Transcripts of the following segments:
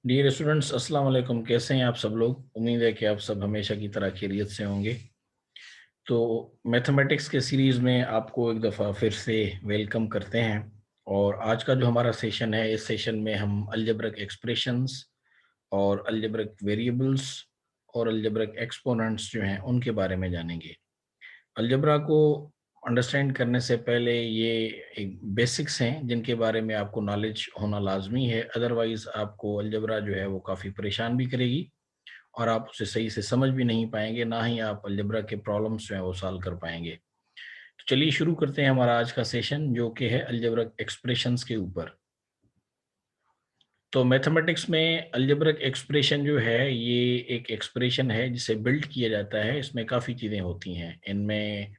Dear students, अस्सलाम वालेकुम। कैसे हैं आप सब लोग? उम्मीद है कि आप सब हमेशा की तरह खैरियत से होंगे। तो मैथमेटिक्स के सीरीज़ में आपको एक दफ़ा फिर से वेलकम करते हैं। और आज का जो हमारा सेशन है, इस सेशन में हम अलजेब्रिक एक्सप्रेशंस और अलजेब्रिक वेरिएबल्स और अलजेब्रिक एक्सपोनेंट्स जो हैं उनके बारे में जानेंगे। अलजेब्रा को अंडरस्टैंड करने से पहले ये एक बेसिक्स हैं जिनके बारे में आपको नॉलेज होना लाजमी है, अदरवाइज आपको अलजेब्रा जो है वो काफ़ी परेशान भी करेगी और आप उसे सही से समझ भी नहीं पाएंगे, ना ही आप अलजेब्रा के प्रॉब्लम्स जो है वो सॉल्व कर पाएंगे। तो चलिए शुरू करते हैं हमारा आज का सेशन, जो कि है अलजेब्रिक एक्सप्रेशंस के ऊपर। तो मैथमेटिक्स में अलजेब्रिक एक्सप्रेशन जो है ये एक एक्सप्रेशन है जिसे बिल्ड किया जाता है। इसमें काफ़ी चीज़ें होती हैं। इनमें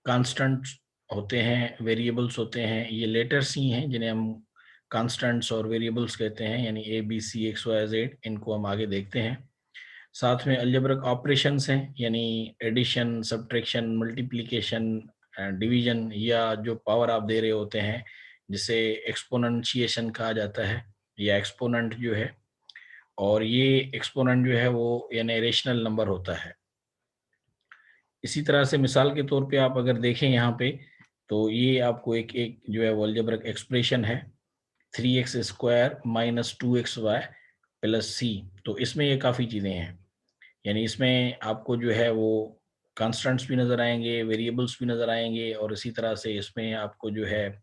कांस्टेंट्स होते हैं, वेरिएबल्स होते हैं। ये लेटर्स ही हैं जिन्हें हम कांस्टेंट्स और वेरिएबल्स कहते हैं, यानी A B C X Y Z. इनको हम आगे देखते हैं। साथ में अलजेब्रिक ऑपरेशंस हैं, यानी एडिशन, सब्ट्रैक्शन, मल्टीप्लिकेशन, डिवीजन, या जो पावर आप दे रहे होते हैं जिसे एक्सपोनेंशिएशन कहा जाता है, या एक्सपोनेंट जो है। और ये एक्सपोनेंट जो है वो यानी रेशनल नंबर होता है। इसी तरह से मिसाल के तौर पे आप अगर देखें यहाँ पे, तो ये आपको एक एक जो है वो अलजेब्रिक एक्सप्रेशन है, 3x square minus 2xy plus सी। तो इसमें ये काफ़ी चीज़ें हैं, यानी इसमें आपको जो है वो कांस्टेंट्स भी नज़र आएंगे, वेरिएबल्स भी नज़र आएंगे, और इसी तरह से इसमें आपको जो है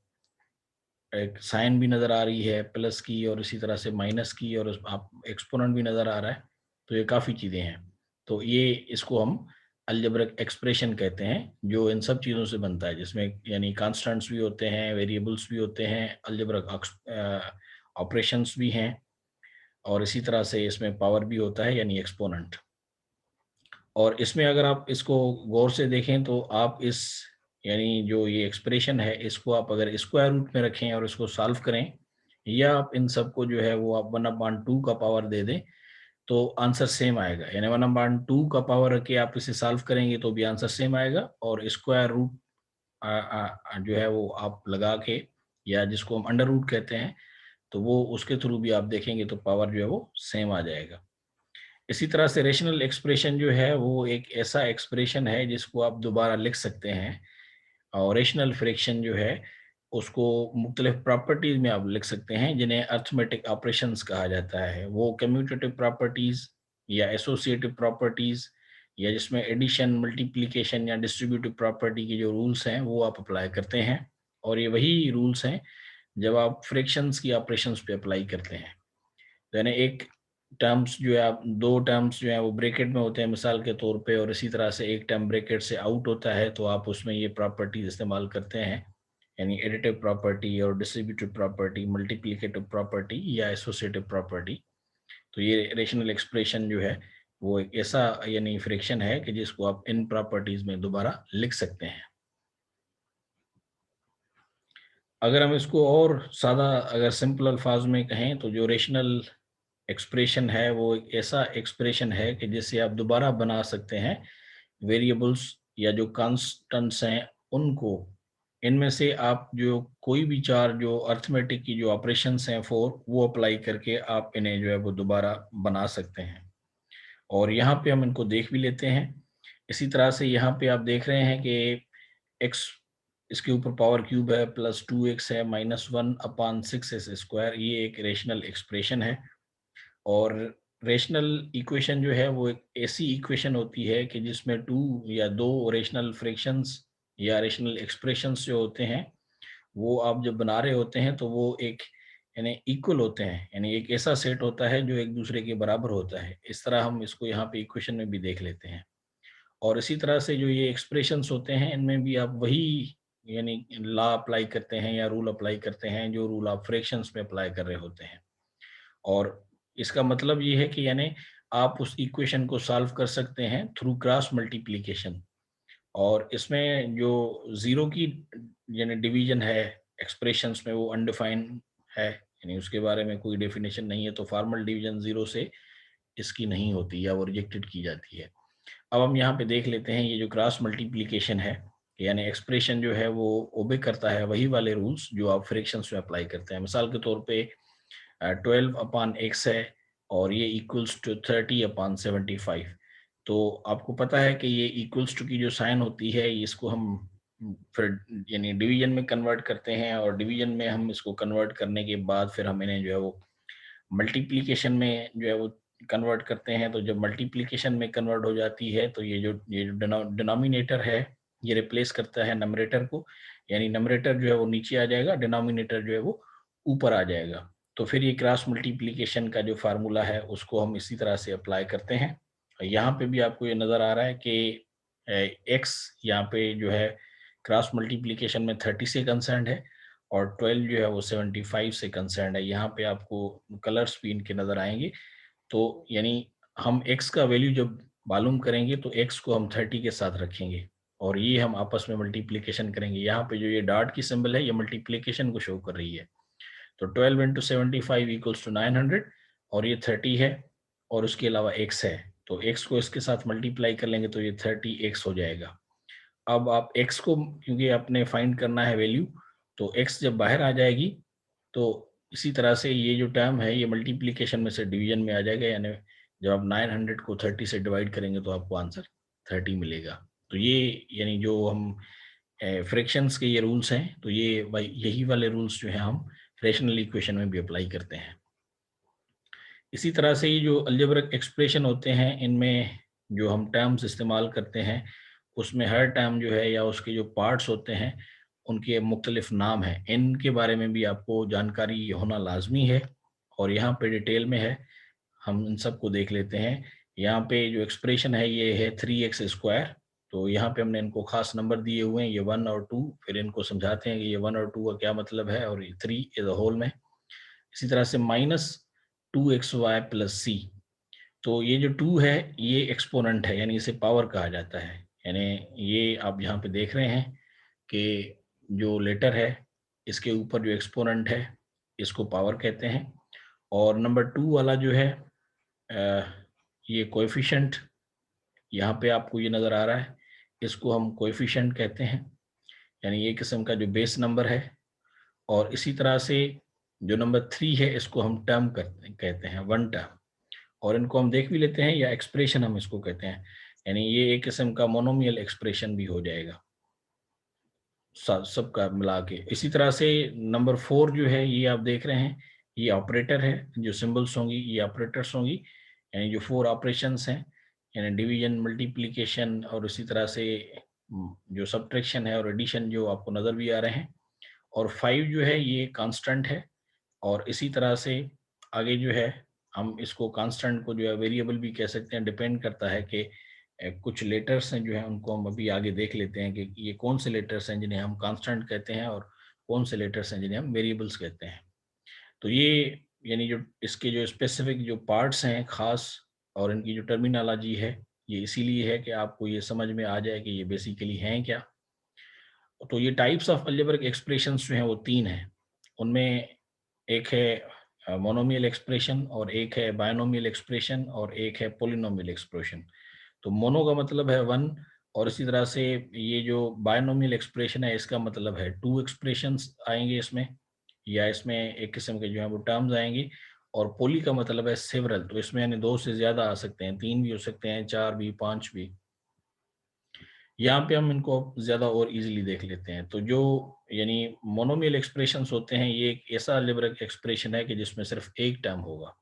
एक साइन भी नज़र आ रही है प्लस की, और इसी तरह से माइनस की, और आप एक्सपोनेंट भी नज़र आ रहा है। तो ये काफ़ी चीज़ें हैं। तो ये इसको हम अलजेब्रिक एक्सप्रेशन कहते हैं, जो इन सब चीज़ों से बनता है, जिसमें यानी कांस्टेंट्स भी होते हैं, वेरिएबल्स भी होते हैं, अलजेब्रिक ऑपरेशंस भी हैं, और इसी तरह से इसमें पावर भी होता है, यानी एक्सपोनेंट। और इसमें अगर आप इसको गौर से देखें तो आप इस यानी जो ये एक्सप्रेशन है, इसको आप अगर स्क्वायर रूट में रखें और इसको सॉल्व करें, या आप इन सबको जो है वो आप 1/2 का पावर दे दें, तो आंसर सेम आएगा। यानी 1/2 का पावर रख के आप इसे सॉल्व करेंगे तो भी आंसर सेम आएगा, और स्क्वायर रूट जो है वो आप लगा के, या जिसको हम अंडर रूट कहते हैं, तो वो उसके थ्रू भी आप देखेंगे तो पावर जो है वो सेम आ जाएगा। इसी तरह से रेशनल एक्सप्रेशन जो है वो एक ऐसा एक्सप्रेशन है जिसको आप दोबारा लिख सकते हैं। और रेशनल फ्रैक्शन जो है उसको मुख्तलिफ प्रॉपर्टीज में आप लिख सकते हैं, जिन्हें अर्थमेटिक ऑपरेशंस कहा जाता है। वो कम्यूटेटिव प्रॉपर्टीज या एसोसिएटिव प्रॉपर्टीज, या जिसमें एडिशन, मल्टीप्लिकेशन या डिस्ट्रीब्यूटिव प्रॉपर्टी के जो रूल्स हैं वो आप अप्लाई करते हैं। और ये वही रूल्स हैं जब आप फ्रैक्शंस की ऑपरेशंस पे अप्लाई करते हैं। तो यानी एक टर्म्स जो है, आप 2 टर्म्स जो हैं वो ब्रैकेट में होते हैं मिसाल के तौर पे, और इसी तरह से एक टर्म ब्रैकेट से आउट होता है, तो आप उसमें ये प्रॉपर्टीज इस्तेमाल करते हैं, यानी एडिटिव प्रॉपर्टी और डिस्ट्रीब्यूटिव प्रॉपर्टी, मल्टीप्लिकेटिव प्रॉपर्टी या एसोसिएटिव प्रॉपर्टी। तो ये रेशनल एक्सप्रेशन जो है वो एक ऐसा यानी फ्रैक्शन है कि जिसको आप इन प्रॉपर्टीज में दोबारा लिख सकते हैं। अगर हम इसको और सादा, अगर सिंपल अल्फाज में कहें, तो जो रेशनल एक्सप्रेशन है वो एक ऐसा एक्सप्रेशन है कि जिसे आप दोबारा बना सकते हैं वेरिएबल्स या जो कांस्टेंट्स हैं उनको। इनमें से आप जो कोई भी चार जो अर्थमेटिक की जो ऑपरेशंस हैं 4, वो अप्लाई करके आप इन्हें जो है वो दोबारा बना सकते हैं। और यहाँ पे हम इनको देख भी लेते हैं। इसी तरह से यहाँ पे आप देख रहे हैं कि एक्स, इसके ऊपर पावर क्यूब है, प्लस 2x है, -1/6s²। ये एक रेशनल एक्सप्रेशन है। और रेशनल इक्वेशन जो है वो एक ऐसी इक्वेशन होती है कि जिसमें 2 या 2 रेशनल फ्रैक्शंस या रेशनल एक्सप्रेशंस जो होते हैं, वो आप जब बना रहे होते हैं तो वो एक यानी इक्वल होते हैं, यानी एक ऐसा सेट होता है जो एक दूसरे के बराबर होता है। इस तरह हम इसको यहाँ पे इक्वेशन में भी देख लेते हैं। और इसी तरह से जो ये एक्सप्रेशंस होते हैं, इनमें भी आप वही यानी लॉ अप्लाई करते हैं या रूल अप्लाई करते हैं जो रूल आप फ्रैक्शंस में अप्लाई कर रहे होते हैं। और इसका मतलब ये है कि यानी आप उस इक्वेशन को सॉल्व कर सकते हैं थ्रू क्रॉस मल्टीप्लिकेशन। और इसमें जो ज़ीरो की यानी डिवीज़न है एक्सप्रेशंस में, वो अनडिफाइंड है, यानी उसके बारे में कोई डेफिनेशन नहीं है, तो फॉर्मल डिवीज़न 0 से इसकी नहीं होती या वो रिजेक्टेड की जाती है। अब हम यहाँ पे देख लेते हैं ये जो क्रॉस मल्टीप्लिकेशन है, यानी एक्सप्रेशन जो है वो ओबे करता है वही वाले रूल्स जो आप फ्रैक्शंस में अप्लाई करते हैं। मिसाल के तौर पे 12/x है, और ये इक्वल्स टू 30/75। तो आपको पता है कि ये इक्वल्स टू की जो साइन होती है इसको हम फिर यानी डिवीजन में कन्वर्ट करते हैं, और डिवीजन में हम इसको कन्वर्ट करने के बाद फिर हम इन्हें जो है वो मल्टीप्लिकेशन में जो है वो कन्वर्ट करते हैं। तो जब मल्टीप्लिकेशन में कन्वर्ट हो जाती है तो ये जो डिनोमिनेटर है ये रिप्लेस करता है नमरेटर को, यानी नमरेटर जो है वो नीचे आ जाएगा, डिनोमिनेटर जो है वो ऊपर आ जाएगा। तो फिर ये क्रॉस मल्टीप्लिकेशन का जो फार्मूला है उसको हम इसी तरह से अप्लाई करते हैं। यहाँ पे भी आपको ये नज़र आ रहा है कि एक्स यहाँ पे जो है क्रॉस मल्टीप्लिकेशन में 30 से कंसर्न्ड है, और 12 जो है वो 75 से कंसर्न्ड है। यहाँ पे आपको कलर्स भी इनके नज़र आएंगे। तो यानी हम x का वैल्यू जब मालूम करेंगे तो x को हम 30 के साथ रखेंगे, और ये हम आपस में मल्टीप्लिकेशन करेंगे। यहाँ पे जो ये डॉट की सिंबल है ये मल्टीप्लिकेशन को शो कर रही है। तो 12 इंटू 75 इक्वल्स टू 900, और ये 30 है और उसके अलावा x है। तो x को इसके साथ मल्टीप्लाई कर लेंगे तो ये 30x हो जाएगा। अब आप x को क्योंकि आपने फाइंड करना है वैल्यू, तो x जब बाहर आ जाएगी तो इसी तरह से ये जो टर्म है ये मल्टीप्लिकेशन में से डिवीजन में आ जाएगा, यानी जब आप 900 को 30 से डिवाइड करेंगे तो आपको आंसर 30 मिलेगा। तो ये यानी जो हम फ्रैक्शंस के ये रूल्स हैं, तो ये यही वाले रूल्स जो हैं हम फ्रैक्शनल इक्वेशन में भी अप्लाई करते हैं। इसी तरह से ये जो अलजेब्रिक एक्सप्रेशन होते हैं इनमें जो हम टर्म्स इस्तेमाल करते हैं उसमें हर टर्म जो है या उसके जो पार्ट्स होते हैं उनके मुख्तलिफ नाम हैं। इनके बारे में भी आपको जानकारी होना लाजमी है, और यहाँ पे डिटेल में है, हम इन सबको देख लेते हैं। यहाँ पे जो एक्सप्रेशन है ये है 3x²। तो यहाँ पे हमने इनको खास नंबर दिए हुए हैं, ये 1 और 2, फिर इनको समझाते हैं कि ये 1 और 2 का क्या मतलब है, और ये 3 एज अ होल में। इसी तरह से -2xy+c, तो ये जो 2 है ये एक्सपोनेंट है, यानी इसे पावर कहा जाता है। यानी ये आप यहाँ पे देख रहे हैं कि जो लेटर है इसके ऊपर जो एक्सपोनेंट है इसको पावर कहते हैं। और नंबर 2 वाला जो है ये कोएफिशिएंट, यहाँ पे आपको ये नज़र आ रहा है, इसको हम कोएफिशिएंट कहते हैं, यानी ये किस्म का जो बेस नंबर है। और इसी तरह से जो नंबर 3 है इसको हम टर्म कहते हैं, वन टर्म, और इनको हम देख भी लेते हैं, या एक्सप्रेशन हम इसको कहते हैं, यानी ये एक किस्म का मोनोमियल एक्सप्रेशन भी हो जाएगा सबका मिला के। इसी तरह से नंबर 4 जो है ये आप देख रहे हैं, ये ऑपरेटर है, जो सिंबल्स होंगी ये ऑपरेटर्स होंगी, यानी जो 4 ऑपरेशंस हैं, यानी डिवीजन, मल्टीप्लिकेशन और इसी तरह से जो सब्ट्रैक्शन है और एडिशन जो आपको नज़र भी आ रहे हैं। और 5 जो है ये कांस्टेंट है, और इसी तरह से आगे जो है हम इसको कांस्टेंट को जो है वेरिएबल भी कह सकते हैं, डिपेंड करता है कि कुछ लेटर्स हैं जो है उनको हम अभी आगे देख लेते हैं कि ये कौन से लेटर्स हैं जिन्हें हम कांस्टेंट कहते हैं और कौन से लेटर्स हैं जिन्हें हम वेरिएबल्स कहते हैं। तो ये यानी जो इसके जो स्पेसिफिक जो पार्ट्स हैं खास, और इनकी जो टर्मिनोलॉजी है ये इसीलिए है कि आपको ये समझ में आ जाए कि ये बेसिकली हैं क्या। तो ये टाइप्स ऑफ अलजेब्रिक एक्सप्रेशंस जो हैं वो 3 हैं। उनमें एक है मोनोमियल एक्सप्रेशन, और एक है बायनोमियल एक्सप्रेशन, और एक है पॉलिनोमियल एक्सप्रेशन। तो मोनो का मतलब है 1, और इसी तरह से ये जो बायनोमियल एक्सप्रेशन है इसका मतलब है 2 एक्सप्रेशंस आएंगे इसमें, या इसमें एक किस्म के जो है वो टर्म्स आएंगे। और पोली का मतलब है सेवरल, तो इसमें यानी 2 से ज़्यादा आ सकते हैं, 3 भी हो सकते हैं, 4 भी, 5 भी। यहाँ पे हम इनको ज़्यादा और इजीली देख लेते हैं। तो जो यानी मोनोमियल एक्सप्रेशंस होते हैं ये एक ऐसा अलजेब्रिक एक्सप्रेशन है कि जिसमें सिर्फ एक टर्म होगा,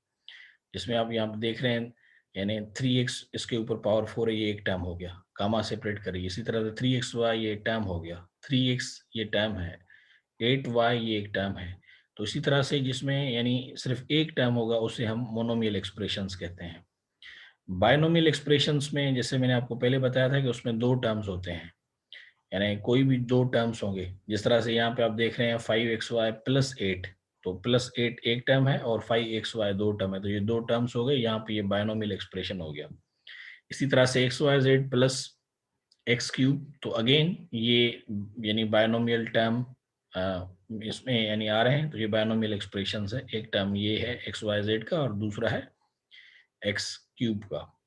जिसमें आप यहाँ पे देख रहे हैं, यानी 3x इसके ऊपर पावर 4 है, ये एक टर्म हो गया, कामा सेपरेट करिए। इसी तरह से 3xy ये एक टर्म हो गया, 3x ये टर्म है, 8y ये एक टर्म है। तो इसी तरह से जिसमें यानी सिर्फ एक टर्म होगा उसे हम मोनोमियल एक्सप्रेशंस कहते हैं। बायनोमियल एक्सप्रेशंस में जैसे मैंने आपको पहले बताया था कि उसमें 2 टर्म्स होते हैं, यानी कोई भी 2 टर्म्स होंगे। जिस तरह से यहाँ पे आप देख रहे हैं 5xy+8, तो +8 एक टर्म है और 5xy 2 टर्म है, तो ये 2 टर्म्स हो गए, यहाँ पे ये बायनोमियल एक्सप्रेशन हो गया। इसी तरह से xyz+x³, तो अगेन ये यानी बायनोमियल टर्म इसमें यानी आ रहे हैं, तो ये बायनोमियल एक्सप्रेशन है। एक टर्म ये है xyz का और दूसरा है x³ का।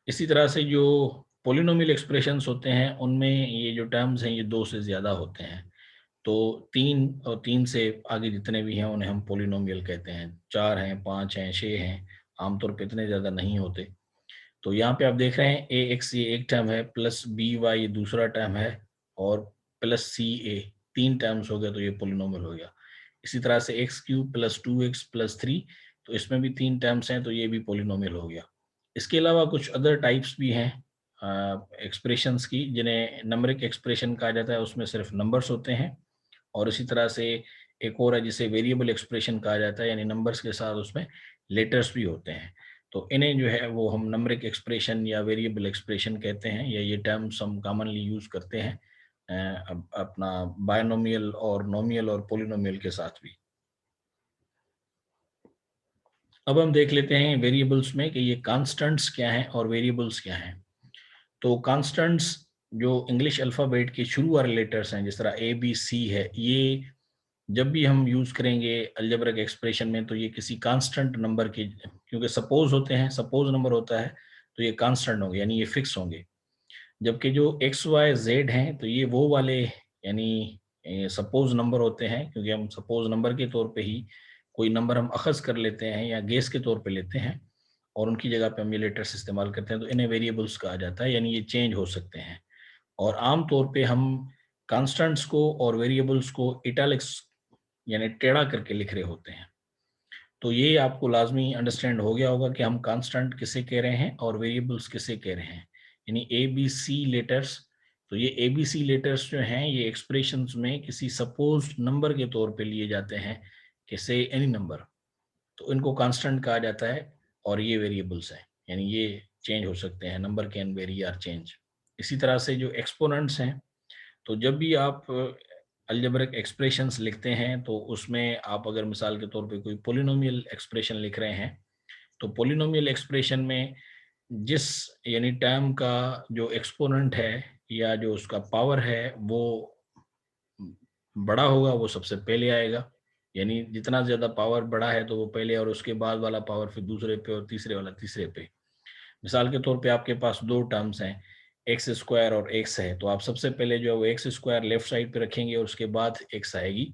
इसी तरह से जो पॉलिनोमियल एक्सप्रेशंस होते हैं उनमें ये जो टर्म्स हैं ये 2 से ज़्यादा होते हैं। तो 3 और 3 से आगे जितने भी हैं उन्हें हम पोलिनोमियल कहते हैं। 4 हैं, 5 हैं, 6 हैं, आमतौर पे इतने ज़्यादा नहीं होते। तो यहाँ पे आप देख रहे हैं ax ये एक टर्म है, प्लस by ये दूसरा टर्म है, और प्लस ca 3 टर्म्स हो गए, तो ये पोलिनोमियल हो गया। इसी तरह से x³ प्लस 2x प्लस 3, तो इसमें भी 3 टर्म्स हैं, तो ये भी पोलिनोमियल हो गया। इसके अलावा कुछ अदर टाइप्स भी हैं एक्सप्रेशंस की, जिन्हें नंबरिक एक्सप्रेशन कहा जाता है, उसमें सिर्फ नंबर्स होते हैं। और इसी तरह से एक और है जिसे वेरिएबल एक्सप्रेशन कहा जाता है, यानी नंबर्स के साथ उसमें लेटर्स भी होते हैं। तो इन्हें जो है वो हम नंबरिक एक्सप्रेशन या वेरिएबल एक्सप्रेशन कहते हैं, या ये टर्म्स हम कॉमनली यूज करते हैं अपना बायनोमियल और नोमियल और पोलिनोमियल के साथ भी। अब हम देख लेते हैं वेरिएबल्स में कि ये कांस्टेंट्स क्या हैं और वेरिएबल्स क्या हैं। तो कांस्टेंट्स जो इंग्लिश अल्फ़ाबेट के शुरू वाले लेटर्स हैं, जिस तरह ए बी सी है, ये जब भी हम यूज करेंगे अलजेब्रिक एक्सप्रेशन में, तो ये किसी कांस्टेंट नंबर के, क्योंकि सपोज होते हैं, सपोज नंबर होता है, तो ये कांस्टेंट होंगे, यानी ये फिक्स होंगे। जबकि जो एक्स वाई जेड हैं, तो ये वो वाले यानी सपोज नंबर होते हैं, क्योंकि हम सपोज नंबर के तौर पे ही कोई नंबर हम अखज़ कर लेते हैं या गेस के तौर पे लेते हैं, और उनकी जगह पे हम ये लेटर्स इस्तेमाल करते हैं, तो इन्हें वेरिएबल्स कहा जाता है, यानी ये चेंज हो सकते हैं। और आम तौर पे हम कांस्टेंट्स को और वेरिएबल्स को इटैलिक्स यानी टेढ़ा करके लिख रहे होते हैं। तो ये आपको लाजमी अंडरस्टैंड हो गया होगा कि हम कांस्टेंट किसे कह रहे हैं और वेरिएबल्स किसे कह रहे हैं, यानी ए बी सी लेटर्स। तो ये ए बी सी लेटर्स जो हैं, ये एक्सप्रेशंस में किसी सपोज नंबर के तौर पे लिए जाते हैं, कि से एनी नंबर, तो इनको कांस्टेंट कहा जाता है, और ये वेरिएबल्स हैं, यानी ये चेंज हो सकते हैं, number can vary or change. इसी तरह से जो एक्सपोनेंट्स हैं, तो जब भी आप अलजेब्रिक एक्सप्रेशंस लिखते हैं, तो उसमें आप अगर मिसाल के तौर पे कोई पोलिनोमियल एक्सप्रेशन लिख रहे हैं, तो पोलिनोमियल एक्सप्रेशन में जिस यानी टर्म का जो एक्सपोनेंट है या जो उसका पावर है वो बड़ा होगा, वो सबसे पहले आएगा। यानी जितना ज़्यादा पावर बड़ा है, तो वो पहले, और उसके बाद वाला पावर फिर दूसरे पे, और तीसरे वाला तीसरे पे। मिसाल के तौर पे आपके पास 2 टर्म्स हैं, एक्स स्क्वायर और एक्स है, तो आप सबसे पहले जो है वो एक्स स्क्वायर लेफ्ट साइड पे रखेंगे, और उसके बाद एक्स आएगी।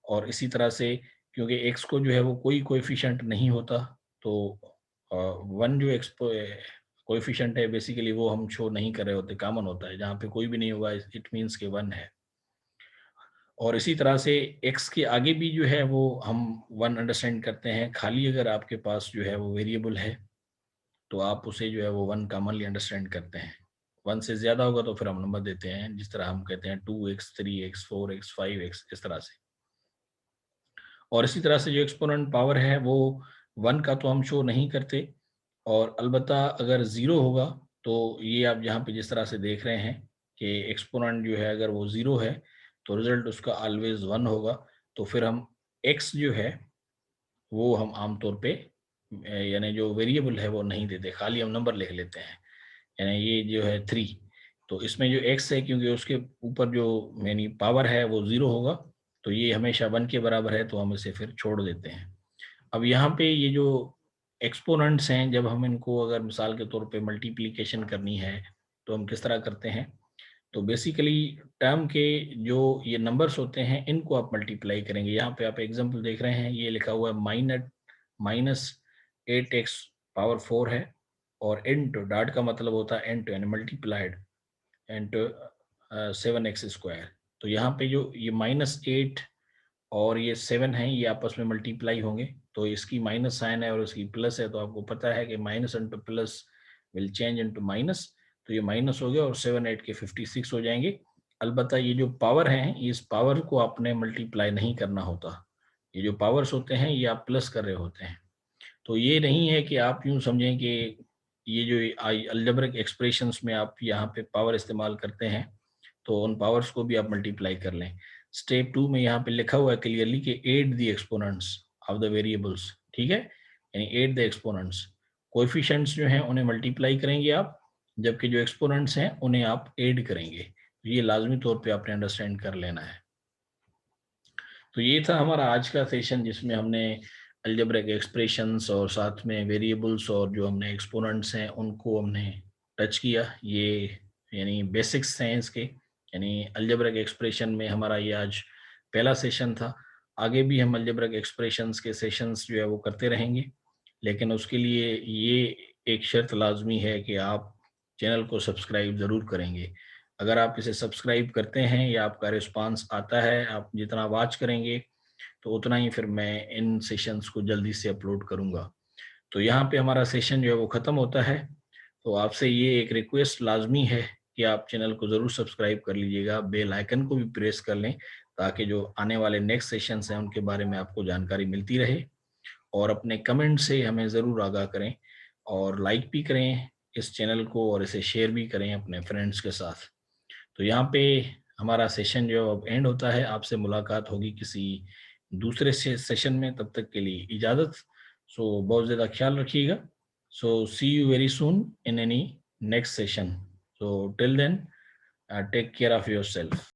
और इसी तरह से, क्योंकि एक्स को जो है वो कोई कोएफिशिएंट नहीं होता, तो 1 जो कोएफिशिएंट है, बेसिकली वो हम शो नहीं कर रहे होते, कॉमन होता है, जहाँ पे कोई भी नहीं होगा इट मीन्स के 1 है। और इसी तरह से एक्स के आगे भी जो है वो हम 1 अंडरस्टैंड करते हैं, खाली अगर आपके पास जो है वो वेरिएबल है, तो आप उसे जो है वो 1 कॉमनली अंडरस्टैंड करते हैं। 1 से ज़्यादा होगा तो फिर हम नंबर देते हैं, जिस तरह हम कहते हैं 2x, 3x, 4x, 5x, इस तरह से। और इसी तरह से जो एक्सपोनेंट पावर है, वो 1 का तो हम शो नहीं करते, और अलबत्ता अगर 0 होगा, तो ये आप यहाँ पे जिस तरह से देख रहे हैं कि एक्सपोनेंट जो है अगर वो 0 है, तो रिजल्ट उसका ऑलवेज 1 होगा। तो फिर हम x जो है वो हम आमतौर पे यानी जो वेरिएबल है वो नहीं देते, खाली हम नंबर लिख लेते हैं। यानी ये जो है 3, तो इसमें जो x है, क्योंकि उसके ऊपर जो यानी पावर है वो 0 होगा, तो ये हमेशा 1 के बराबर है, तो हम इसे फिर छोड़ देते हैं। अब यहाँ पे ये जो एक्सपोनेंट्स हैं, जब हम इनको अगर मिसाल के तौर पे मल्टीप्लिकेशन करनी है, तो हम किस तरह करते हैं? तो बेसिकली टर्म के जो ये नंबर्स होते हैं, इनको आप मल्टीप्लाई करेंगे। यहाँ पे आप एग्जांपल देख रहे हैं, ये लिखा हुआ है -8x⁴ है, और इनटू, डॉट का मतलब होता है इनटू, यानी मल्टीप्लाइड इनटू 7x²। तो यहाँ पे जो ये -8 और ये 7 है, ये आपस में मल्टीप्लाई होंगे, तो इसकी माइनस साइन है और इसकी प्लस है, तो आपको पता है कि minus into plus will change into minus, तो ये माइनस हो गया, और 7 8 के 56 हो जाएंगे। अलबत्ता ये जो पावर है, इस पावर को आपने मल्टीप्लाई नहीं करना होता, ये जो पावर्स होते हैं ये आप प्लस कर रहे होते हैं। तो ये नहीं है कि आप यूं समझें कि ये जो अलजेब्रिक एक्सप्रेशंस में आप यहाँ पे पावर इस्तेमाल करते हैं, तो उन पावर्स को भी आप मल्टीप्लाई कर लें। स्टेप 2 में यहाँ पे लिखा हुआ है क्लियरली कि add the exponents of the variables, ठीक है, यानी एड द एक्सपोनेंट्स, कोएफिशिएंट्स जो हैं उन्हें मल्टीप्लाई करेंगे आप, जबकि जो एक्सपोनेंट्स हैं उन्हें आप ऐड करेंगे। ये लाजमी तौर पे आपने अंडरस्टैंड कर लेना है। तो ये था हमारा आज का सेशन, जिसमें हमने अलजेब्रिक एक्सप्रेशंस और साथ में वेरिएबल्स और जो हमने एक्सपोनेंट्स हैं उनको हमने टच किया। ये यानी बेसिक्स हैं इसके, यानी अलजेब्रिक एक्सप्रेशन में हमारा ये आज पहला सेशन था। आगे भी हम अलजेब्रिक एक्सप्रेशंस के सेशंस जो है वो करते रहेंगे, लेकिन उसके लिए ये एक शर्त लाजमी है कि आप चैनल को सब्सक्राइब ज़रूर करेंगे। अगर आप इसे सब्सक्राइब करते हैं या आपका रिस्पांस आता है, आप जितना वॉच करेंगे तो उतना ही फिर मैं इन सेशंस को जल्दी से अपलोड करूँगा। तो यहाँ पे हमारा सेशन जो है वो ख़त्म होता है। तो आपसे ये एक रिक्वेस्ट लाजमी है कि आप चैनल को ज़रूर सब्सक्राइब कर लीजिएगा, बेल आइकन को भी प्रेस कर लें, ताकि जो आने वाले नेक्स्ट सेशंस हैं उनके बारे में आपको जानकारी मिलती रहे। और अपने कमेंट से हमें ज़रूर आगाह करें और लाइक भी करें इस चैनल को और इसे शेयर भी करें अपने फ्रेंड्स के साथ। तो यहाँ पे हमारा सेशन जो अब एंड होता है। आपसे मुलाकात होगी किसी दूसरे सेशन में, तब तक के लिए इजाज़त। सो बहुत ज़्यादा ख्याल रखिएगा। So see you very soon in any next session. So till then take care of yourself.